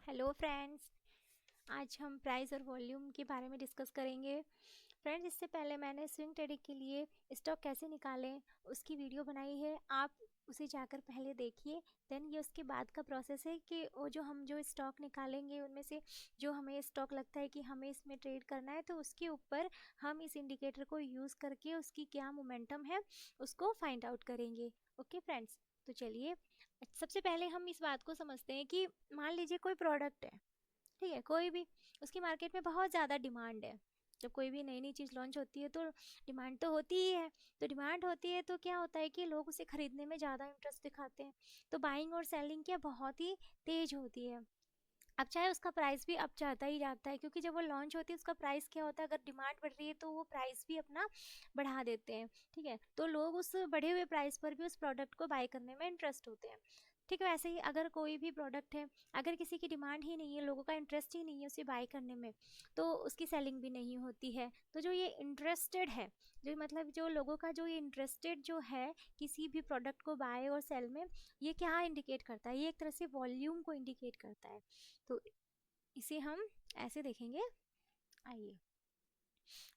Hello friends. आज हम price और वॉल्यूम के बारे में डिस्कस करेंगे। फ्रेंड्स, इससे पहले मैंने स्विंग ट्रेडिंग के लिए स्टॉक कैसे निकालें उसकी वीडियो बनाई है, आप उसे जाकर पहले देखिए। देन ये उसके बाद का प्रोसेस है कि वो जो स्टॉक निकालेंगे उनमें से जो हमें स्टॉक लगता है कि हमें इसमें ट्रेड करना है, तो उसके ऊपर हम इस इंडिकेटर को यूज़ करके उसकी क्या मोमेंटम है उसको फाइंड आउट करेंगे। ओके फ्रेंड्स, तो चलिए सबसे पहले हम इस बात को समझते हैं कि मान लीजिए कोई प्रोडक्ट है, ठीक है, कोई भी, उसकी मार्केट में बहुत ज़्यादा डिमांड है। जब कोई भी नई नई चीज़ लॉन्च होती है तो डिमांड तो होती ही है। तो डिमांड होती है तो क्या होता है कि लोग उसे खरीदने में ज़्यादा इंटरेस्ट दिखाते हैं। तो बाइंग और सेलिंग क्या बहुत ही तेज होती है। अब चाहे उसका प्राइस भी अब जाता ही जाता है, क्योंकि जब वो लॉन्च होती है उसका प्राइस क्या होता है, अगर डिमांड बढ़ रही है तो वो प्राइस भी अपना बढ़ा देते हैं। ठीक है, तो लोग उस बढ़े हुए प्राइस पर भी उस प्रोडक्ट को बाय करने में इंटरेस्ट होते हैं। ठीक है, वैसे ही अगर कोई भी प्रोडक्ट है, अगर किसी की डिमांड ही नहीं है, लोगों का इंटरेस्ट ही नहीं है उसे बाय करने में, तो उसकी सेलिंग भी नहीं होती है। तो जो ये इंटरेस्टेड है, जो मतलब जो लोगों का जो ये इंटरेस्टेड जो है किसी भी प्रोडक्ट को बाय और सेल में, ये क्या इंडिकेट करता है, ये एक तरह से वॉल्यूम को इंडिकेट करता है। तो इसे हम ऐसे देखेंगे। आइए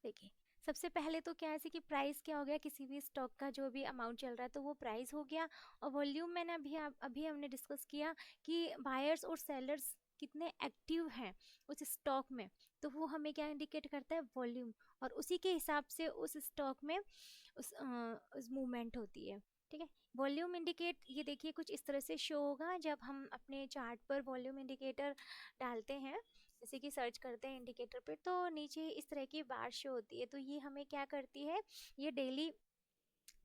देखिए, सबसे पहले तो क्या है कि प्राइस क्या हो गया, किसी भी स्टॉक का जो भी अमाउंट चल रहा है तो वो प्राइस हो गया। और वॉल्यूम मैंने अभी हमने डिस्कस किया कि बायर्स और सेलर्स कितने एक्टिव हैं उस स्टॉक में, तो वो हमें क्या इंडिकेट करता है, वॉल्यूम। और उसी के हिसाब से उस स्टॉक में उस मूवमेंट होती है। ठीक है, वॉल्यूम इंडिकेट ये देखिए कुछ इस तरह से शो होगा जब हम अपने चार्ट पर वॉल्यूम इंडिकेटर डालते हैं, जैसे कि सर्च करते हैं इंडिकेटर पे, तो नीचे इस तरह की बार शो होती है। तो ये हमें क्या करती है, ये डेली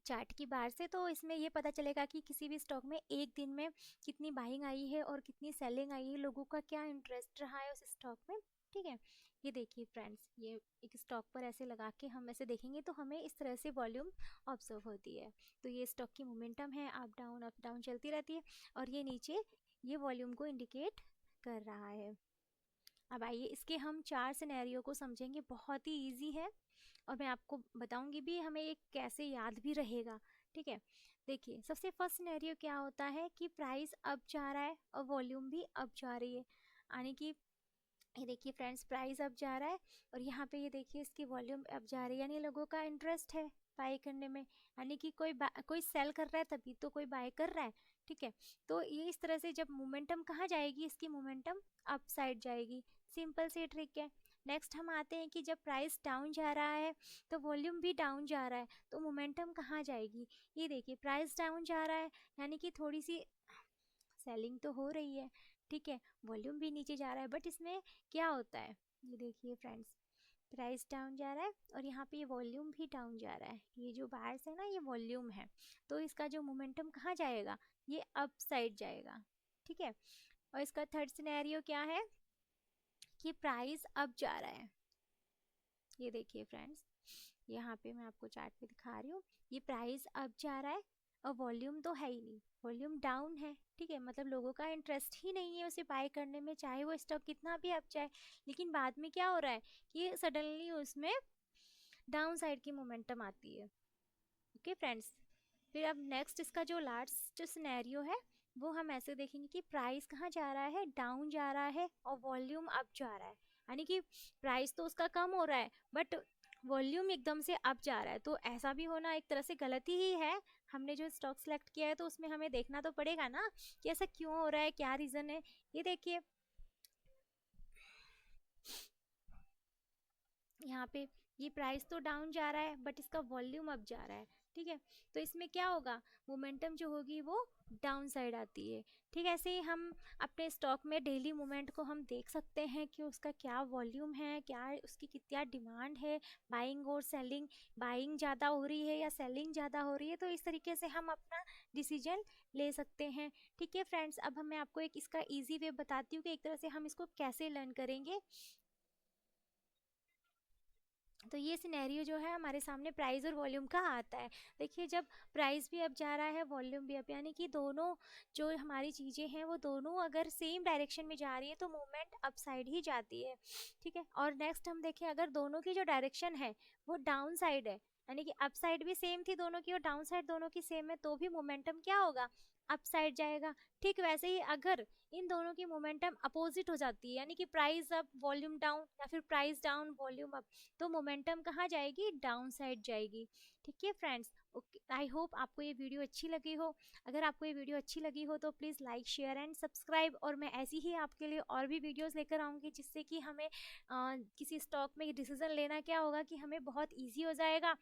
चार्ट की बार से, तो इसमें ये पता चलेगा कि किसी भी स्टॉक में एक दिन में कितनी बाइंग आई है और कितनी सेलिंग आई है, लोगों का क्या इंटरेस्ट रहा है उस स्टॉक में। ठीक है, ये देखिए फ्रेंड्स, ये एक स्टॉक पर ऐसे लगा के हम ऐसे देखेंगे तो हमें इस तरह से वॉल्यूम ऑब्जर्व होती है। तो ये स्टॉक की मोमेंटम है, अप डाउन चलती रहती है, और ये नीचे ये वॉल्यूम को इंडिकेट कर रहा है। अब आइए इसके हम 4 सिनेरियो को समझेंगे, बहुत ही इजी है, और मैं आपको बताऊंगी भी हमें ये कैसे याद भी रहेगा। ठीक है, देखिए सबसे फर्स्ट सिनेरियो क्या होता है कि प्राइस अप जा रहा है और वॉल्यूम भी अप जा रही है, यानी कि ये देखिए फ्रेंड्स, प्राइस अप जा रहा है और यहाँ पे ये देखिए इसकी वॉल्यूम अप जा रही है, यानी लोगों का इंटरेस्ट है बाय करने में, यानी कि कोई सेल कर रहा है तभी तो कोई बाय कर रहा है। ठीक है, तो ये इस तरह से जब मोमेंटम कहाँ जाएगी, इसकी मोमेंटम अप साइड जाएगी। सिंपल सी ट्रिक है। नेक्स्ट हम आते हैं कि जब प्राइस डाउन जा रहा है तो वॉल्यूम भी डाउन जा रहा है, तो मोमेंटम कहाँ जाएगी, ये देखिए प्राइस डाउन जा रहा है, यानी कि थोड़ी सी सेलिंग तो हो रही है। ठीक है, वॉल्यूम भी नीचे जा रहा है, बट इसमें क्या होता है, ये देखिए फ्रेंड्स, प्राइस डाउन जा रहा है और यहाँ पे ये वॉल्यूम भी डाउन जा रहा है, ये जो बार्स है ना ये वॉल्यूम है, तो इसका जो मोमेंटम कहाँ जाएगा, ये अप साइड जाएगा। ठीक है, और इसका थर्ड सिनेरियो क्या है कि प्राइस अप जा रहा है। ये देखिए फ्रेंड्स, यहाँ पे मैं आपको चार्ट पे दिखा रही हूँ, ये प्राइस अप जा रहा है और वॉल्यूम तो है ही नहीं, वॉल्यूम डाउन है। ठीक है, मतलब लोगों का इंटरेस्ट ही नहीं है उसे बाय करने में, चाहे वो स्टॉक कितना भी अप जाए। लेकिन बाद में क्या हो रहा है कि सडनली उसमें डाउन साइड की मोमेंटम आती है। ओके फ्रेंड्स, फिर अब नेक्स्ट इसका जो लास्ट सिनेरियो है वो हम ऐसे देखेंगे कि प्राइस कहाँ जा रहा है, डाउन जा रहा है और वॉल्यूम अप जा रहा है, यानी कि प्राइस तो उसका कम हो रहा है बट वॉल्यूम एकदम से अप जा रहा है। तो ऐसा भी होना एक तरह से गलती ही है। हमने जो स्टॉक सेलेक्ट किया है तो उसमें हमें देखना तो पड़ेगा ना कि ऐसा क्यों हो रहा है, क्या रीज़न है। ये देखिए यहाँ पे ये प्राइस तो डाउन जा रहा है बट इसका वॉल्यूम अप जा रहा है। ठीक है, तो इसमें क्या होगा, मोमेंटम जो होगी वो डाउन साइड आती है। ठीक है, ऐसे ही हम अपने स्टॉक में डेली मूवमेंट को हम देख सकते हैं कि उसका क्या वॉल्यूम है, क्या उसकी कितना डिमांड है, बाइंग और सेलिंग, बाइंग ज़्यादा हो रही है या सेलिंग ज़्यादा हो रही है, तो इस तरीके से हम अपना डिसीजन ले सकते हैं। ठीक है फ्रेंड्स, अब मैं आपको एक इसका ईजी वे बताती हूँ कि एक तरह से हम इसको कैसे लर्न करेंगे। तो ये सिनेरियो जो है हमारे सामने प्राइस और वॉल्यूम का आता है। देखिए जब प्राइस भी अप जा रहा है, वॉल्यूम भी अप, यानी कि दोनों जो हमारी चीज़ें हैं वो दोनों अगर सेम डायरेक्शन में जा रही है तो मूवमेंट अप साइड ही जाती है। ठीक है, और नेक्स्ट हम देखें अगर दोनों की जो डायरेक्शन है वो डाउन साइड है, यानी कि अप साइड भी सेम थी दोनों की और डाउन साइड दोनों की सेम है, तो भी मोमेंटम क्या होगा, अप साइड जाएगा। ठीक वैसे ही अगर इन दोनों की मोमेंटम अपोजिट हो जाती है, यानी कि प्राइस अप वॉल्यूम डाउन या फिर प्राइस डाउन वॉल्यूम अप, तो मोमेंटम कहाँ जाएगी, डाउन साइड जाएगी। ठीक है फ्रेंड्स, ओके, आई होप आपको ये वीडियो अच्छी लगी हो। अगर आपको ये वीडियो अच्छी लगी हो तो please like share and subscribe, और मैं ऐसी ही आपके लिए और भी वीडियोस लेकर आऊँगी, जिससे कि हमें किसी स्टॉक में डिसीजन लेना क्या होगा कि हमें बहुत ईजी हो जाएगा।